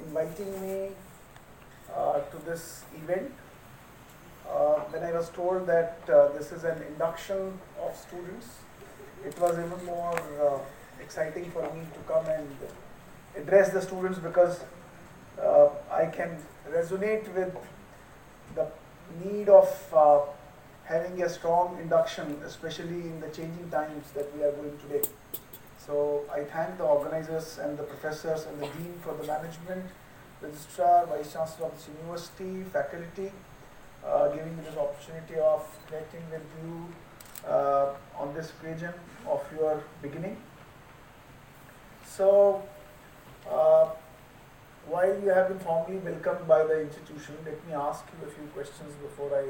inviting me to this event. When I was told that this is an induction of students, it was even more exciting for me to come and address the students because I can resonate with the need of having a strong induction, especially in the changing times that we are going today. So I thank the organizers and the professors and the dean for the management, registrar, vice chancellor of this university, faculty, giving me this opportunity of connecting with you on this occasion of your beginning. So, while you have been formally welcomed by the institution, let me ask you a few questions before I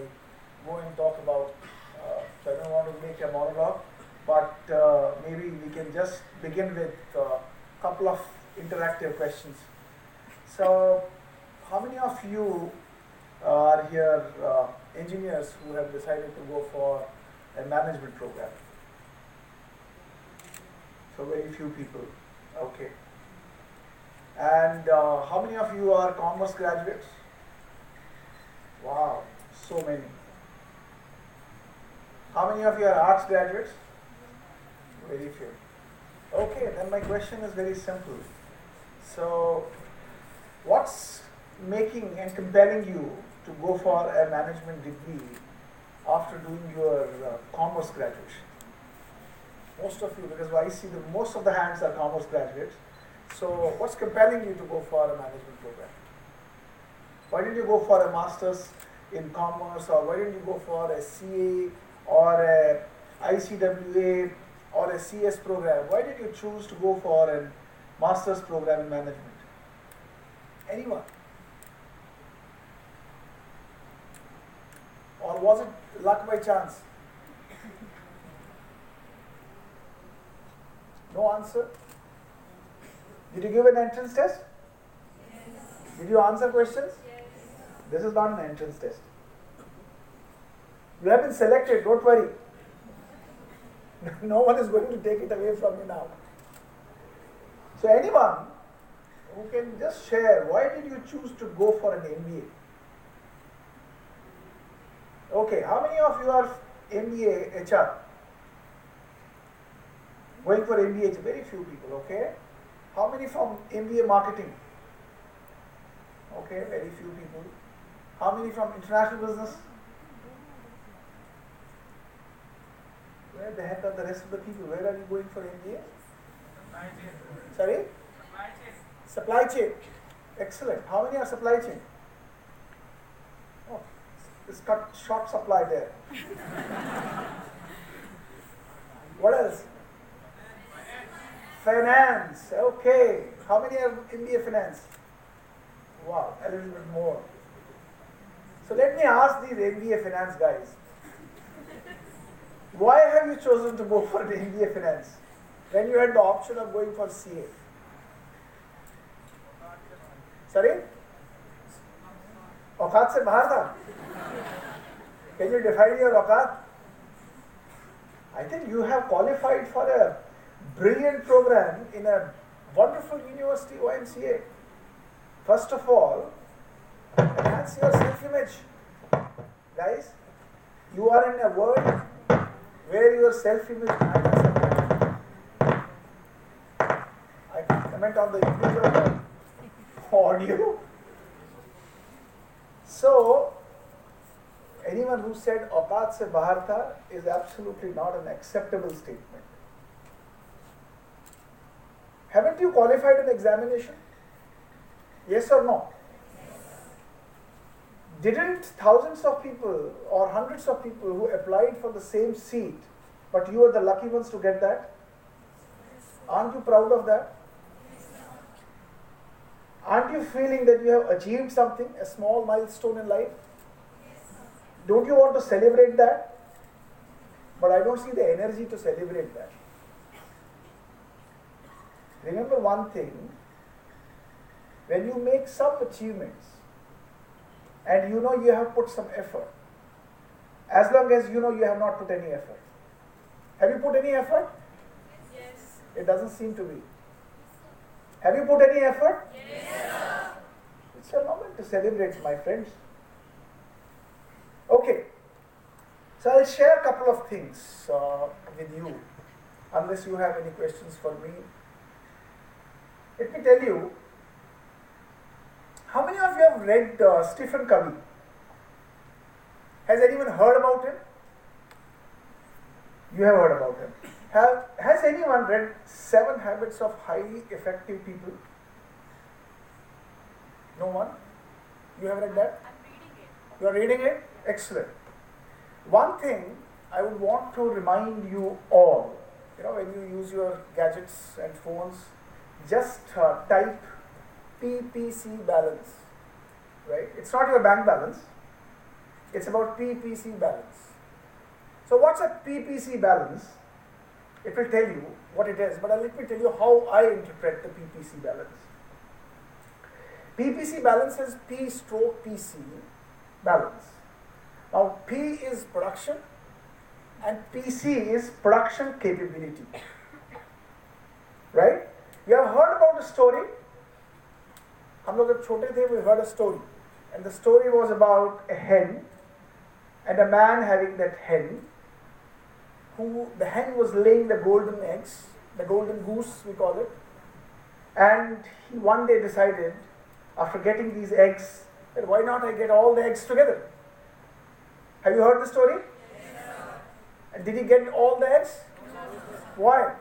go and talk about, so I don't want to make a monologue, but maybe we can just begin with a couple of interactive questions. So, how many of you are here engineers who have decided to go for a management program? So, very few people. Okay. And how many of you are commerce graduates? Wow, so many. How many of you are arts graduates? Very few. Okay, then my question is very simple. So, what's making and compelling you to go for a management degree after doing your commerce graduation? Most of you, because I see that most of the hands are commerce graduates. So, what's compelling you to go for a management program? Why didn't you go for a master's in commerce, or why didn't you go for a CA or a ICWA or a CS program? Why did you choose to go for a master's program in management? Anyone? Or was it luck by chance? No answer? Did you give an entrance test? Yes. Did you answer questions? Yes. This is not an entrance test. You have been selected, don't worry. No one is going to take it away from you now. So anyone who can just share, why did you choose to go for an MBA? Okay, how many of you are MBA HR? Going for MBA, very few people, okay? How many from MBA marketing? Okay, very few people. How many from international business? Where the heck are the rest of the people? Where are you going for MBA? Sorry? Supply chain. Excellent. How many are supply chain? Oh, it's cut short supply there. What else? Finance. Okay. How many are MBA finance? Wow, a little bit more. So let me ask these MBA finance guys. Why have you chosen to go for the MBA finance when you had the option of going for CA? Sorry? औकात से बाहर था? Can you define your औकात? I think you have qualified for a brilliant program in a wonderful university, YMCA. First of all, enhance your self-image. Guys, you are in a world where your self-image matters. I can comment on the individual audio. So, anyone who said औकात से बाहर था is absolutely not an acceptable statement. Haven't you qualified an examination? Yes or no? Didn't thousands of people or hundreds of people who applied for the same seat, but you were the lucky ones to get that? Aren't you proud of that? Aren't you feeling that you have achieved something, a small milestone in life? Don't you want to celebrate that? But I don't see the energy to celebrate that. Remember one thing, when you make some achievements and you know you have put some effort, as long as you know you have not put any effort. Have you put any effort? Yes. It doesn't seem to be. Have you put any effort? Yes, sir. to celebrate, my friends. Okay, so I'll share a couple of things with you, unless you have any questions for me. Let me tell you, how many of you have read Stephen Covey? Has anyone heard about him? You have heard about him. Has anyone read 7 Habits of Highly Effective People? No one? You have read that? I'm reading it. You are reading it? Excellent. One thing I would want to remind you all, when you use your gadgets and phones, just type PPC balance, right? It's not your bank balance. It's about PPC balance. So what's a PPC balance? It will tell you what it is, but let me tell you how I interpret the PPC balance. PPC balance is P stroke PC balance. Now P is production and PC is production capability. Right? You have heard about a story. हम लोग जब छोटे थे, we heard a story. And the story was about a hen and a man having that hen. The hen was laying the golden eggs, the golden goose we call it. And he one day decided, after getting these eggs, that why not I get all the eggs together? Have you heard the story? Yes. And did he get all the eggs? Why?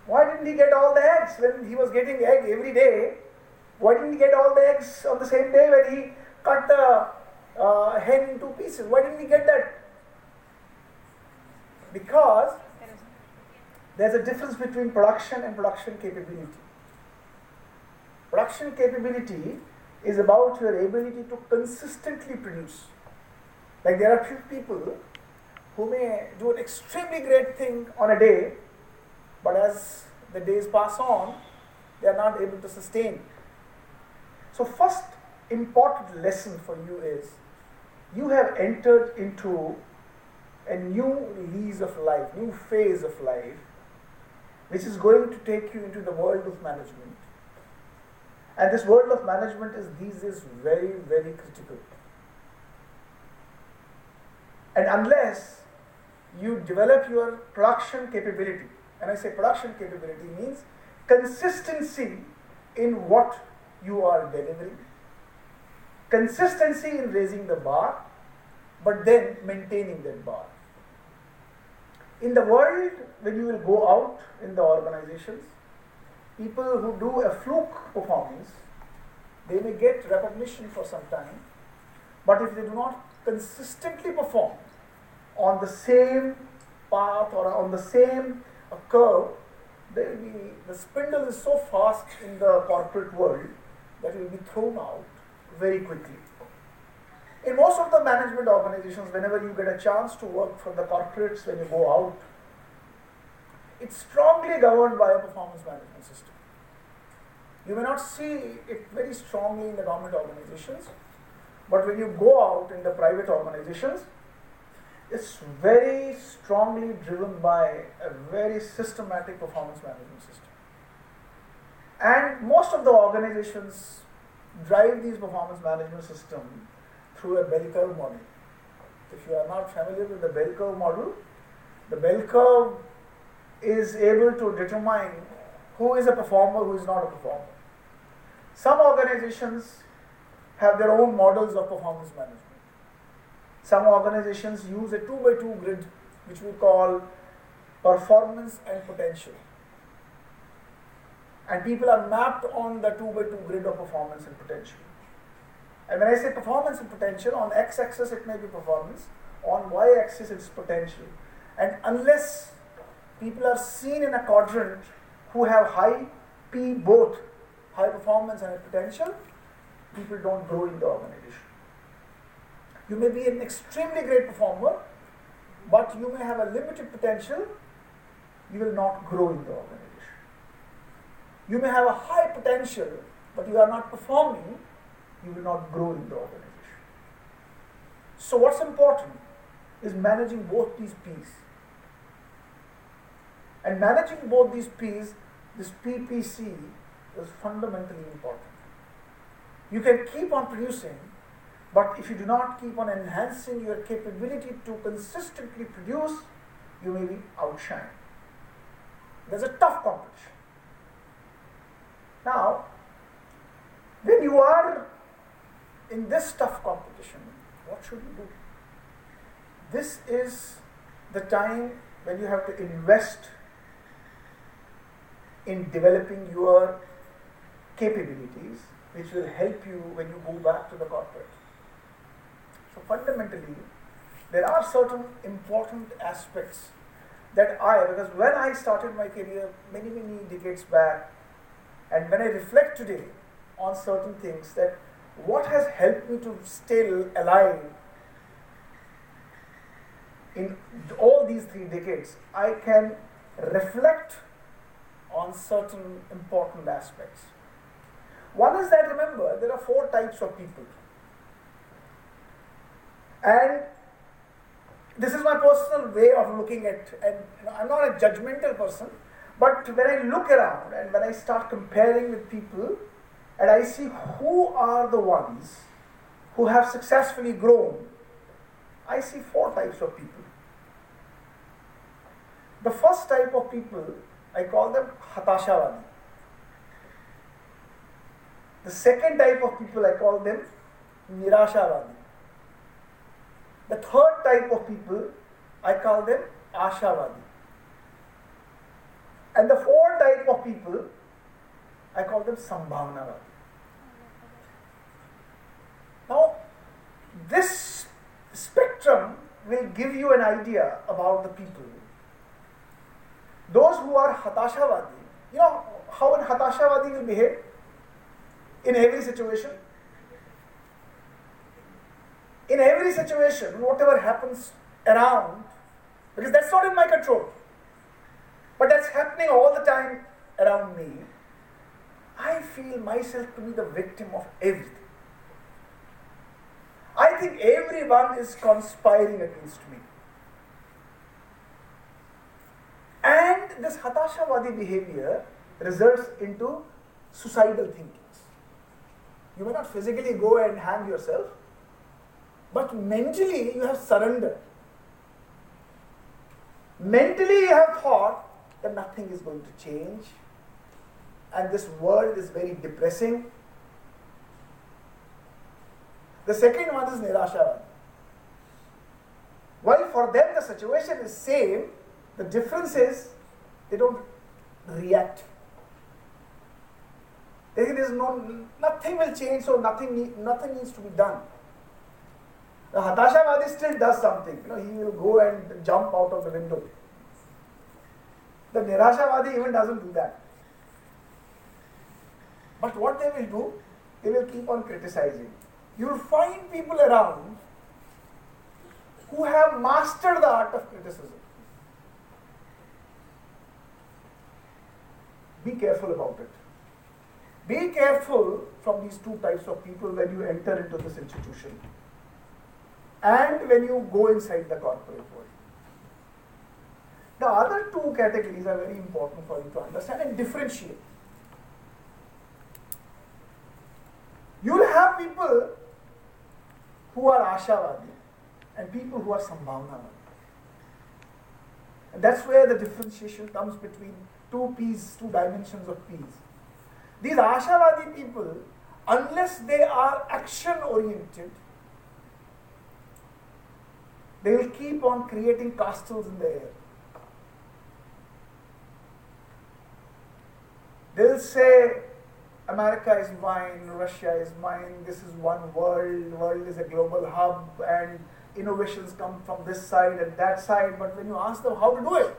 Why didn't he get all the eggs when he was getting egg every day? Why didn't he get all the eggs on the same day when he cut the hen into pieces? Why didn't he get that? Because there's a difference between production and production capability. Production capability is about your ability to consistently produce. Like there are few people who may do an extremely great thing on a day, but as the days pass on, they are not able to sustain. So first important lesson for you is, you have entered into a new lease of life, new phase of life, which is going to take you into the world of management. And this world of management is these days very, very critical. And unless you develop your production capability, and I say production capability means consistency in what you are delivering, consistency in raising the bar, but then maintaining that bar. In the world, when you will go out in the organizations, people who do a fluke performance, they may get recognition for some time, but if they do not consistently perform on the same path or on the same curve, the spindle is so fast in the corporate world that it will be thrown out very quickly. In most of the management organizations, whenever you get a chance to work for the corporates when you go out, it's strongly governed by a performance management system. You may not see it very strongly in the government organizations, but when you go out in the private organizations, it's very strongly driven by a very systematic performance management system. And most of the organizations drive these performance management system through a bell curve model. If you are not familiar with the bell curve model, the bell curve is able to determine who is a performer, who is not a performer. Some organizations have their own models of performance management. Some organizations use a 2x2 grid, which we call performance and potential. And people are mapped on the 2x2 grid of performance and potential. And when I say performance and potential, on x-axis it may be performance, on y-axis it's potential. And unless people are seen in a quadrant who have high P, both high performance and potential, people don't grow in the organization. You may be an extremely great performer, but you may have a limited potential, you will not grow in the organization. You may have a high potential, but you are not performing, you will not grow in the organization. So what's important is managing both these P's. And managing both these P's, this PPC is fundamentally important. You can keep on producing, but if you do not keep on enhancing your capability to consistently produce, you may be outshined. There's a tough competition. Now, when you are in this tough competition, what should you do? This is the time when you have to invest in developing your capabilities, which will help you when you go back to the corporate. So fundamentally, there are certain important aspects that because when I started my career many decades back, and when I reflect today on certain things, that what has helped me to stay alive in all these 3 decades, I can reflect on certain important aspects. One is that, remember, there are 4 types of people. And this is my personal way of looking at, and I'm not a judgmental person, but when I look around and when I start comparing with people, and I see who are the ones who have successfully grown, I see 4 types of people. The first type of people, I call them Hatashawadi. The second type of people, I call them Nirashavadi. The third type of people, I call them Ashavadi. And the fourth type of people, I call them Sambhavanavadi. Now, this spectrum will give you an idea about the people. Those who are Hatashavadi, you know how an Hatashavadi will behave in every situation? In every situation, whatever happens around, because that's not in my control, but that's happening all the time around me, I feel myself to be the victim of everything. I think everyone is conspiring against me. And this Hatashavadi behavior results into suicidal thinkings. You may not physically go and hang yourself, but mentally you have surrendered. Mentally you have thought that nothing is going to change and this world is very depressing. The second one is Nirashavadi. While for them the situation is same, the difference is they don't react. They think nothing will change, so nothing needs to be done. The Hatashavadi still does something. He will go and jump out of the window. The Nirashavadi even doesn't do that. But what they will do, they will keep on criticizing. You will find people around who have mastered the art of criticism. Be careful about it. Be careful from these 2 types of people when you enter into this institution and when you go inside the corporate world. The other 2 categories are very important for you to understand and differentiate. You will have people who are Ashavadi and people who are Sambhavanavadi. And that's where the differentiation comes between 2 P's, 2 dimensions of P's. These Ashavadi people, unless they are action oriented, they will keep on creating castles in the air. They will say, America is mine, Russia is mine, this is one world is a global hub, and innovations come from this side and that side, but when you ask them how to do it,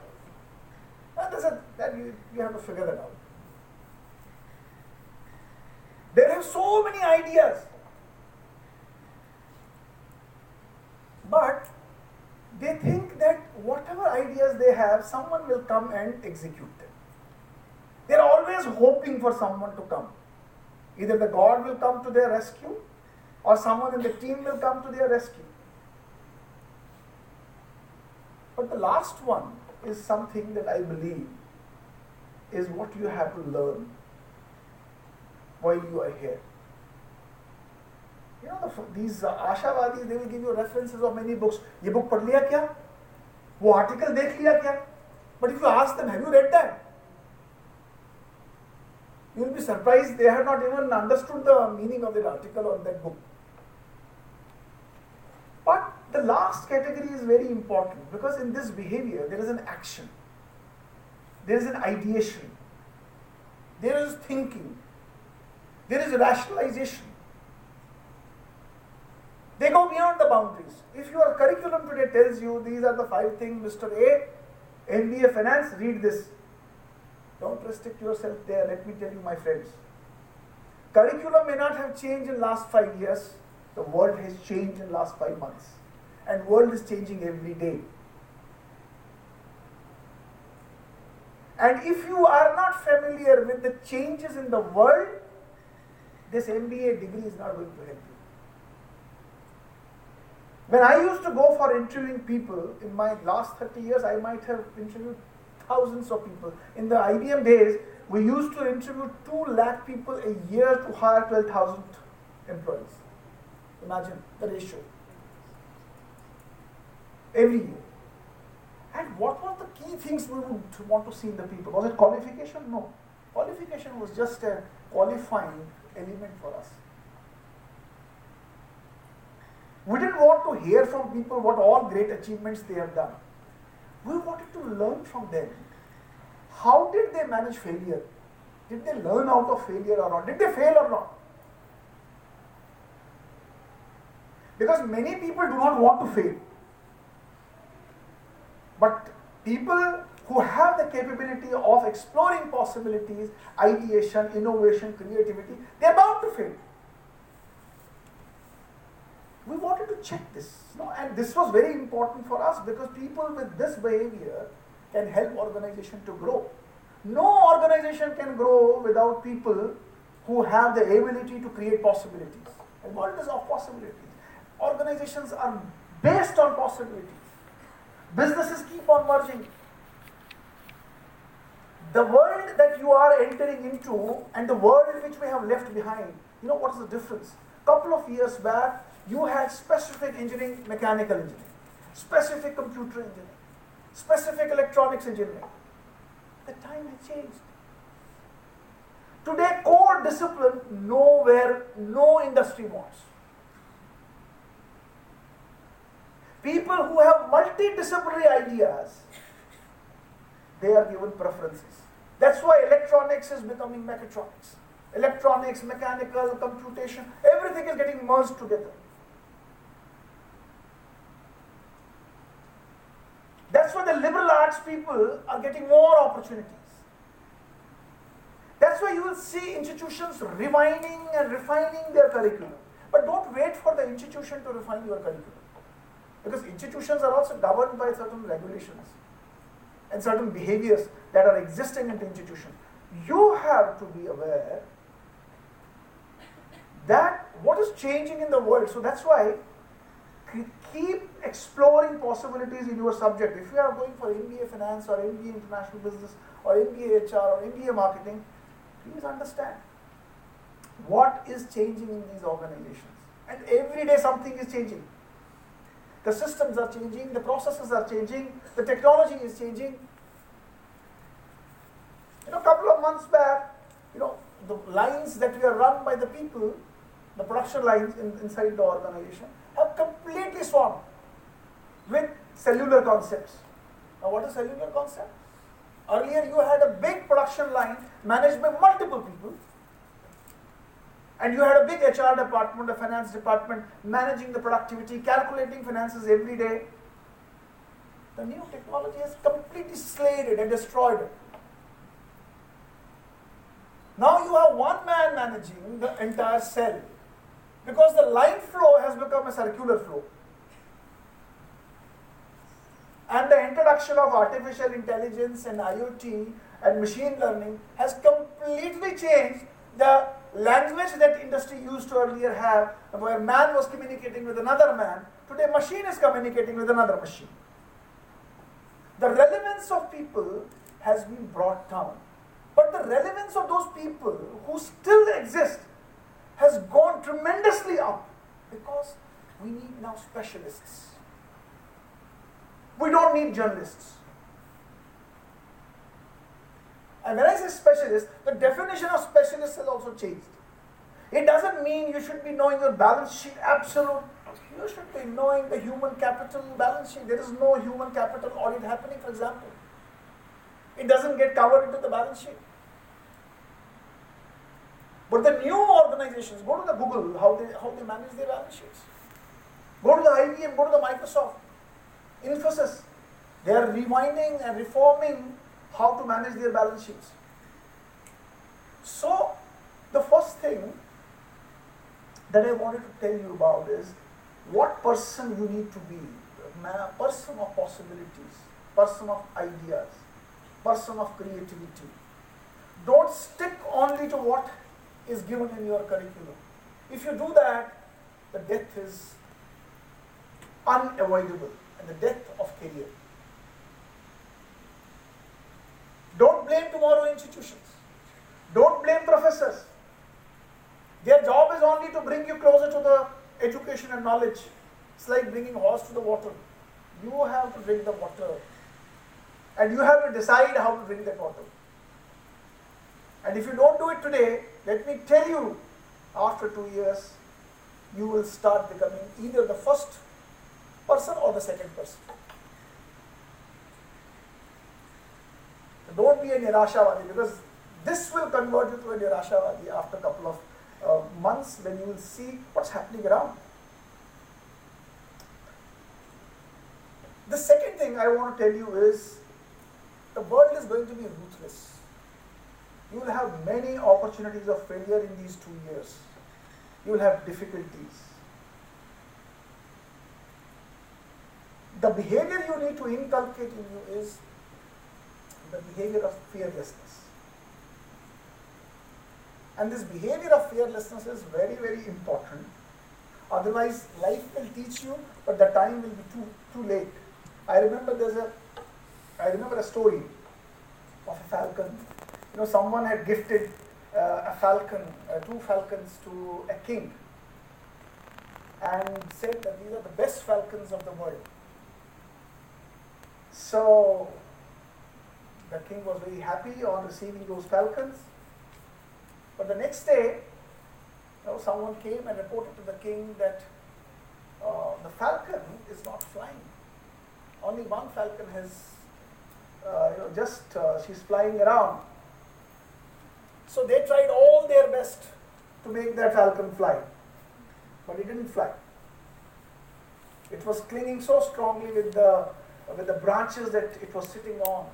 you have to figure that out. They have so many ideas, but they think that whatever ideas they have, someone will come and execute them. They are always hoping for someone to come. Either the God will come to their rescue, or someone in the team will come to their rescue. But the last one is something that I believe is what you have to learn while you are here. these Ashawadis, they will give you references of many books. ये book पढ़ लिया क्या? वो article देख लिया क्या? But if you ask them, have you read that? You will be surprised they have not even understood the meaning of that article or that book. But the last category is very important because in this behavior there is an action, there is an ideation, there is thinking, there is rationalization. They go beyond the boundaries. If your curriculum today tells you these are the 5 things, Mr. A, MBA Finance, read this. Don't restrict yourself there, let me tell you, my friends. Curriculum may not have changed in last 5 years. The world has changed in last 5 months. And world is changing every day. And if you are not familiar with the changes in the world, this MBA degree is not going to help you. When I used to go for interviewing people, in my last 30 years, I might have interviewed thousands of people. In the IBM days, we used to interview 2 lakh people a year to hire 12,000 employees. Imagine the ratio. Every year. And what were the key things we would want to see in the people? Was it qualification? No. Qualification was just a qualifying element for us. We didn't want to hear from people what all great achievements they have done. We wanted to learn from them. How did they manage failure? Did they learn out of failure or not? Did they fail or not? Because many people do not want to fail. But people who have the capability of exploring possibilities, ideation, innovation, creativity, they are bound to fail. We wanted to check this, and this was very important for us because people with this behavior can help organization to grow. No organization can grow without people who have the ability to create possibilities. The world is of possibilities. Organizations are based on possibilities. Businesses keep on merging. The world that you are entering into and the world which we have left behind, what is the difference? Couple of years back, you had specific engineering, mechanical engineering, specific computer engineering, specific electronics engineering. The time has changed. Today, core discipline, no industry wants. People who have multidisciplinary ideas, they are given preferences. That's why electronics is becoming mechatronics. Electronics, mechanical, computation, everything is getting merged together. That's why the liberal arts people are getting more opportunities. That's why you will see institutions refining and refining their curriculum. But don't wait for the institution to refine your curriculum. Because institutions are also governed by certain regulations and certain behaviors that are existing in the institution. You have to be aware that what is changing in the world. So that's why keep exploring possibilities in your subject. If you are going for MBA Finance or MBA International Business or MBA HR or MBA Marketing, please understand what is changing in these organizations. And every day something is changing. The systems are changing, the processes are changing, the technology is changing. A couple of months back, the lines that were run by the people, the production lines inside the organization, have completely swamped with cellular concepts. Now, what is cellular concept? Earlier, you had a big production line managed by multiple people, and you had a big HR department, a finance department managing the productivity, calculating finances every day. The new technology has completely slayed it and destroyed it. Now you have one man managing the entire cell because the line flow has become a circular flow. And the introduction of artificial intelligence and IoT and machine learning has completely changed the language that industry used to earlier have, where man was communicating with another man. Today machine is communicating with another machine. The relevance of people has been brought down. But the relevance of those people who still exist has gone tremendously up. we need now specialists. We don't need journalists. And when I say specialist, the definition of specialist has also changed. It doesn't mean you should be knowing your balance sheet absolute. You should be knowing the human capital balance sheet. There is no human capital audit happening, for example. It doesn't get covered into the balance sheet. But the new organizations, go to the Google, how they manage their balance sheets. Go to the IBM, go to the Microsoft, Infosys. They are rewinding and reforming how to manage their balance sheets. So, the first thing that I wanted to tell you about is what person you need to be. A person of possibilities, person of ideas, person of creativity. Don't stick only to what is given in your curriculum. If you do that, the death is unavoidable, and the death of career. Don't blame tomorrow institutions. Don't blame professors. Their job is only to bring you closer to the education and knowledge. It's like bringing a horse to the water. You have to drink the water. And you have to decide how to drink that water. And if you don't do it today, let me tell you, after 2 years, you will start becoming either the first person or the second person. Don't be a Nirashawadi, because this will convert you to a Nirashawadi after a couple of months when you will see what's happening around. The second thing I want to tell you is the world is going to be ruthless. You will have many opportunities of failure in these 2 years. You will have difficulties. The behavior you need to inculcate in you is the behavior of fearlessness. And this behavior of fearlessness is very, very important. Otherwise, life will teach you, but the time will be too late. I remember a story of a falcon. Someone had gifted a falcon, 2 falcons to a king, and said that these are the best falcons of the world. So the king was very happy on receiving those falcons. But the next day, someone came and reported to the king that the falcon is not flying. Only one falcon has, she's flying around. So they tried all their best to make that falcon fly, but it didn't fly. It was clinging so strongly with the branches that it was sitting on.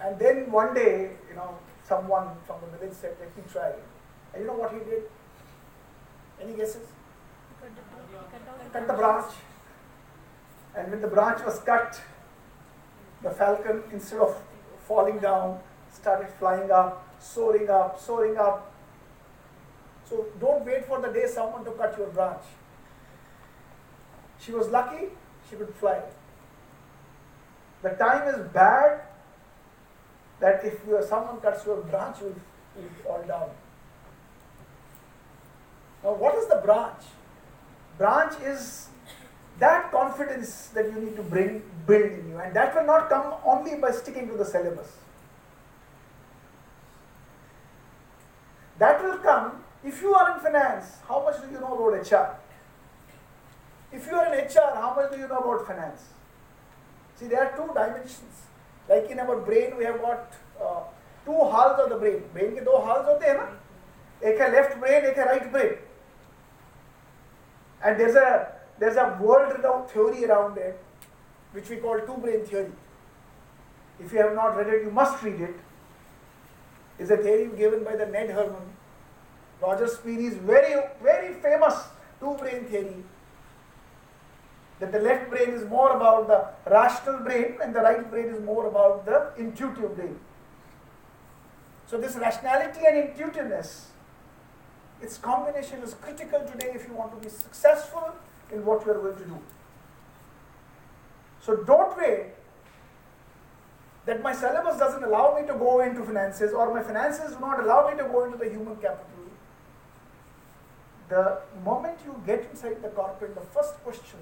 And then one day, someone from the village said, "Let me try." And you know what he did? Any guesses? Cut the branch. And when the branch was cut, the falcon, instead of falling down, started flying up, soaring up, soaring up. So don't wait for the day someone to cut your branch. She was lucky, she could fly. The time is bad that if someone cuts your branch, you will fall down. Now what is the branch? Branch is that confidence that you need to build in you, and that will not come only by sticking to the syllabus. That will come if you are in finance. How much do you know about HR? If you are in HR, how much do you know about finance? See, there are 2 dimensions. Like in our brain, we have got 2 halves of the brain. Brain के 2 halves होते हैं ना? एक है left brain, एक है right brain. And there's a world-renowned theory around it, which we call 2-brain theory. If you have not read it, you must read it. It's a theory given by the Ned Herman. Roger Speary's very, very famous 2-brain theory. That the left brain is more about the rational brain and the right brain is more about the intuitive brain. So this rationality and intuitiveness, its combination is critical today if you want to be successful in what you are going to do. So don't wait that my syllabus doesn't allow me to go into finances, or my finances do not allow me to go into the human capital. the moment you get inside the corporate, the first question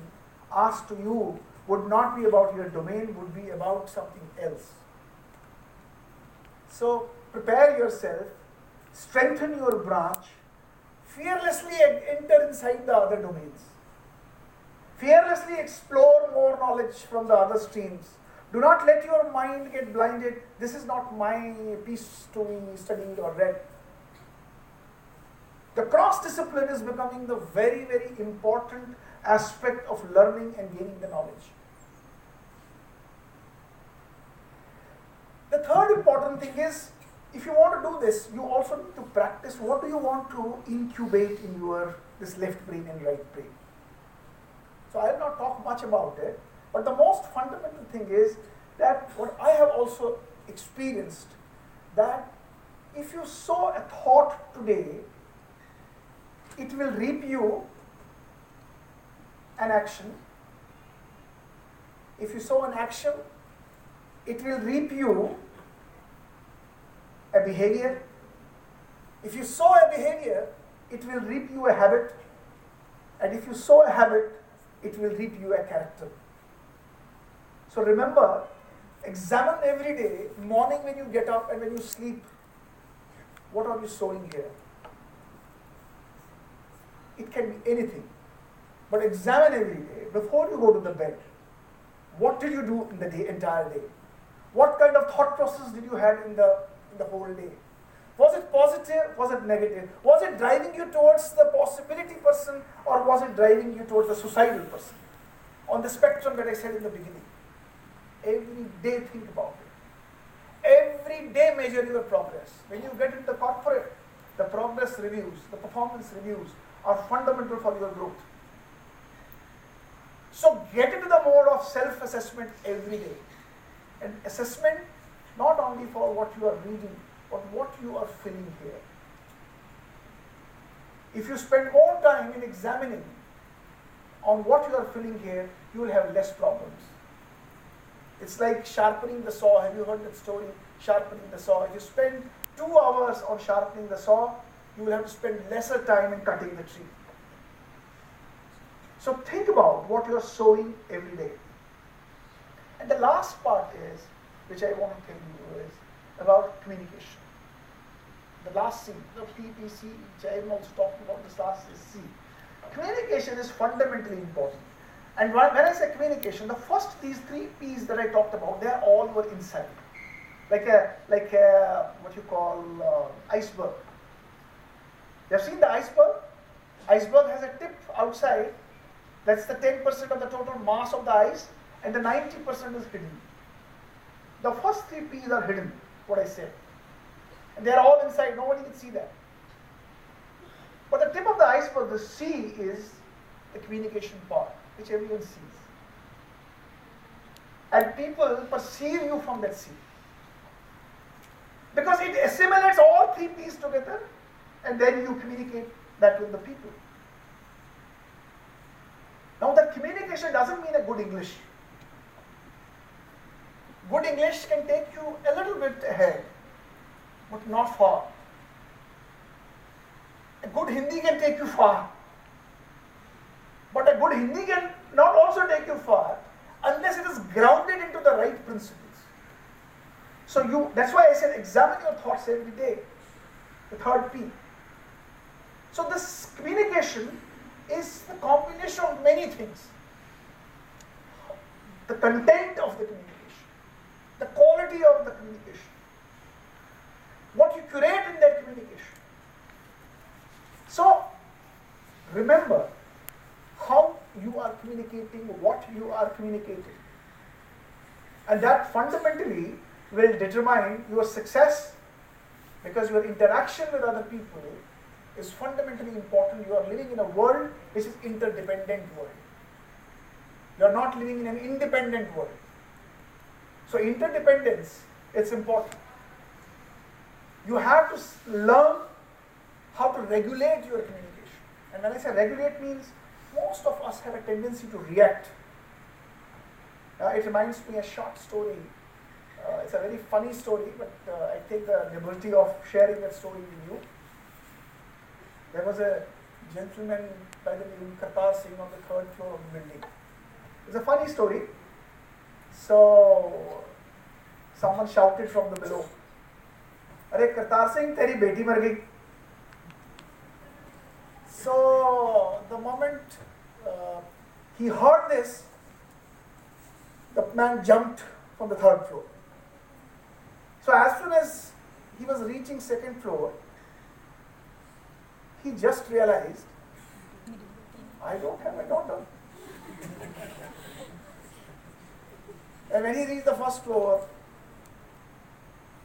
asked to you would not be about your domain, would be about something else. So prepare yourself, strengthen your branch, fearlessly enter inside the other domains. Fearlessly explore more knowledge from the other streams. Do not let your mind get blinded. This is not my piece to be studied or read. The cross-discipline is becoming the very, very important aspect of learning and gaining the knowledge. The third important thing is, if you want to do this, you also need to practice what do you want to incubate in your this left brain and right brain. So I will not talk much about it, but the most fundamental thing is that what I have also experienced, that if you sow a thought today, it will reap you an action. If you sow an action, it will reap you a behavior. If you sow a behavior, it will reap you a habit. And if you sow a habit, it will reap you a character. So remember, examine every day, morning when you get up and when you sleep, what are you sowing here? It can be anything. But examine every day, before you go to the bed, what did you do in the day, entire day? What kind of thought process did you have in the whole day? Was it positive? Was it negative? Was it driving you towards the possibility person, or was it driving you towards the suicidal person? On the spectrum that I said in the beginning. Every day think about it. Every day measure your progress. When you get into the corporate, the progress reviews, the performance reviews are fundamental for your growth. So get into the mode of self-assessment every day. And assessment not only for what you are reading, but what you are feeling here. If you spend more time in examining on what you are feeling here, you will have less problems. It's like sharpening the saw. Have you heard that story? Sharpening the saw. If you spend 2 hours on sharpening the saw, you will have to spend lesser time in cutting the tree. So think about what you are sowing every day. And the last part is, which I want to tell you, is about communication. The last C, the PPC, which I am also talking about, this last is C. Communication is fundamentally important. And when I say communication, the first these 3 P's that I talked about, they are all your inside. Like a what you call iceberg. You have seen the iceberg? Iceberg has a tip outside. That's the 10% of the total mass of the ice, and the 90% is hidden. The first 3 P's are hidden, what I said. And they are all inside, nobody can see that. But the tip of the iceberg, the C, is the communication part, which everyone sees. And people perceive you from that C. Because it assimilates all 3 P's together, and then you communicate that with the people. Now the communication doesn't mean a good English. Good English can take you a little bit ahead, but not far. A good Hindi can take you far. But a good Hindi can not also take you far unless it is grounded into the right principles. So that's why I said examine your thoughts every day. The third P. So this communication is the combination of many things. The content of the communication, the quality of the communication, what you curate in that communication. So remember how you are communicating, what you are communicating. And that fundamentally will determine your success, because your interaction with other people is fundamentally important. You are living in a world which is interdependent world. You are not living in an independent world. So interdependence is important. You have to learn how to regulate your communication. And when I say regulate, means most of us have a tendency to react. It reminds me a short story. It's a very funny story, but I take the liberty of sharing that story with you. There was a gentleman by the name of Kartar Singh on the third floor of the building. It's a funny story. So someone shouted from the below, "Arey Kartar Singh, teri beti mar gayi." So the moment he heard this, the man jumped from the third floor. So as soon as he was reaching second floor, he just realized, I don't have a daughter. And when he reached the first floor,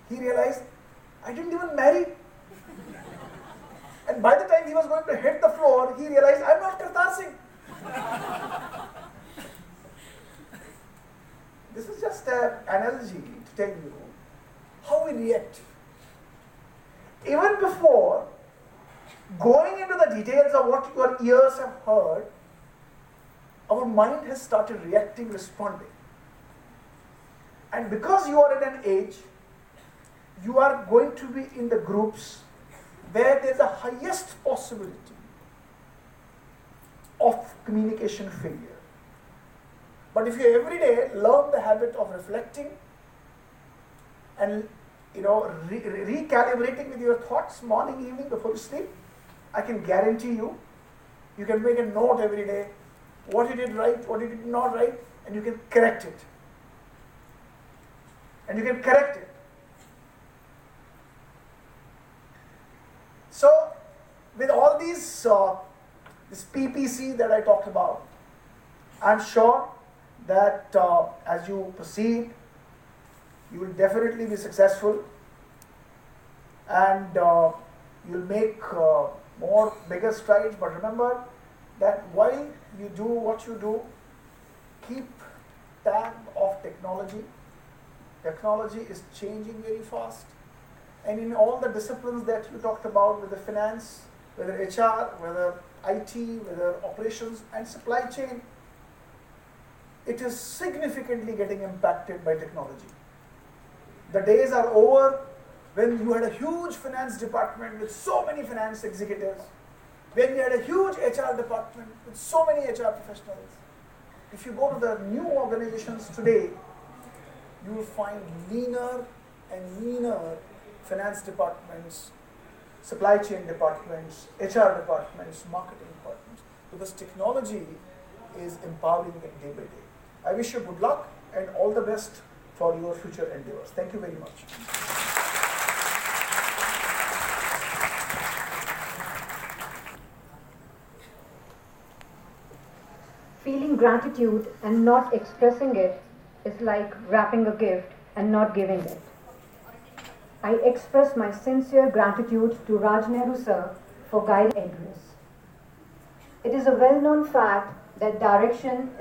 he realized, I didn't even marry. And by the time he was going to hit the floor, he realized, I'm not Kartar Singh. This is just an analogy to tell you how we react. Even before going into the details of what your ears have heard, our mind has started reacting, responding. And because you are at an age, you are going to be in the groups where there is a highest possibility of communication failure. But if you every day learn the habit of reflecting and recalibrating with your thoughts morning, evening before you sleep, I can guarantee you, you can make a note every day, what you did right, what you did not right, and you can correct it. So, with all these, this PPC that I talked about, I'm sure that as you proceed, you will definitely be successful, and you'll make more bigger strides. But remember that while you do what you do, keep tab of technology. Technology is changing very fast, and in all the disciplines that you talked about, whether finance, whether HR, whether IT, whether operations and supply chain, it is significantly getting impacted by technology. The days are over when you had a huge finance department with so many finance executives, when you had a huge HR department with so many HR professionals. If you go to the new organizations today, you will find leaner and meaner finance departments, supply chain departments, HR departments, marketing departments, because technology is empowering them day by day. I wish you good luck and all the best for your future endeavors. Thank you very much. Feeling gratitude and not expressing it is like wrapping a gift and not giving it. I express my sincere gratitude to Raj Nehru sir for guiding address. It is a well-known fact that direction